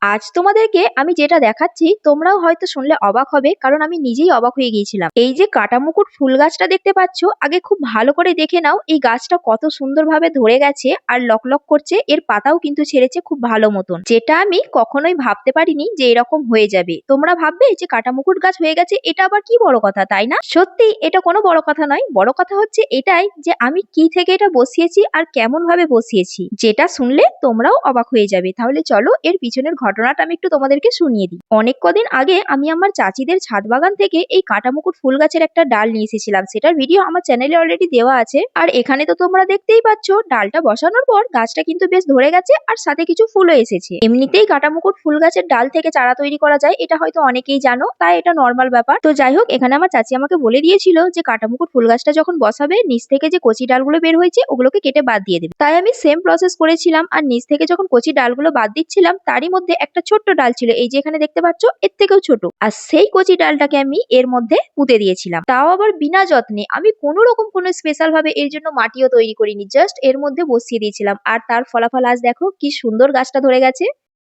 আজ তোমাদেরকে আমি যেটা দেখাচ্ছি তোমরাও হয়তো শুনলে অবাক হবে, কারণ আমি নিজেই অবাক হয়ে গিয়েছিলাম। এই যে কাটা মুকুট ফুল গাছটা দেখতে পাচ্ছ, আগে খুব ভালো করে দেখে নাও এই গাছটা কত সুন্দরভাবে ধরে গেছে আর লকলক করছে। এর পাতাও কিন্তু ছেড়েছে খুব ভালো মতন, যেটা আমি কখনোই ভাবতে পারিনি যে এরকম হয়ে যাবে। তোমরা ভাববে যে কাটা মুকুট গাছ হয়ে গেছে, এটা আবার কি বড় কথা, তাই না? সত্যি এটা কোনো বড় কথা নয়। বড় কথা হচ্ছে এটাই যে আমি কি থেকে এটা বসিয়েছি আর কেমন ভাবে বসিয়েছি, যেটা শুনলে তোমরাও অবাক হয়ে যাবে। তাহলে চলো এর পিছনের ঘটনাটা আমি একটু তোমাদেরকে শুনিয়ে দিই। অনেক কদিন আগে আমি আমার চাচিদের ছাদ বাগান থেকে এই কাটা মুকুট ফুল গাছের একটা ডাল নিয়ে এসেছিলাম। সেটার ভিডিও আমার চ্যানেলে অলরেডি দেওয়া আছে। আর এখানে তো তোমরা দেখতেই পাচ্ছ ডালটা বসানোর পর গাছটা কিন্তু বেশ ধরে গেছে আর সাথে কিছু ফুলও এসেছে। এমনিতেই কাটা মুকুট ফুল গাছের ডাল থেকে চারা তৈরি করা যায়, এটা হয়তো অনেকেই জানো, তাই এটা নর্মাল ব্যাপার। তো যাই হোক, এখানে আমার চাচি আমাকে বলে দিয়েছিল যে কাটা মুকুট ফুল গাছটা যখন বসাবে নিচ থেকে যে কচি ডালগুলো বের হয়েছে ওগুলোকে কেটে বাদ দিয়ে দেবে। তাই আমি সেম প্রসেস করেছিলাম, আর নিচ থেকে যখন কচি ডালগুলো বাদ দিচ্ছিলাম তারই মধ্যে একটা ছোট্ট ডাল ছিল, এই যে এখানে দেখতে পাচ্ছ এর থেকেও ছোট, আর সেই কচি ডালটাকে আমি এর মধ্যে পুঁতে দিয়েছিলাম। তাও আবার বিনা যত্নে। আমি কোনো রকম কোনো স্পেশাল ভাবে এর জন্য মাটিও তৈরি করিনি, জাস্ট এর মধ্যে বসিয়ে দিয়েছিলাম। আর তার ফলাফল আজ দেখো কি সুন্দর গাছটা ধরে গেছে।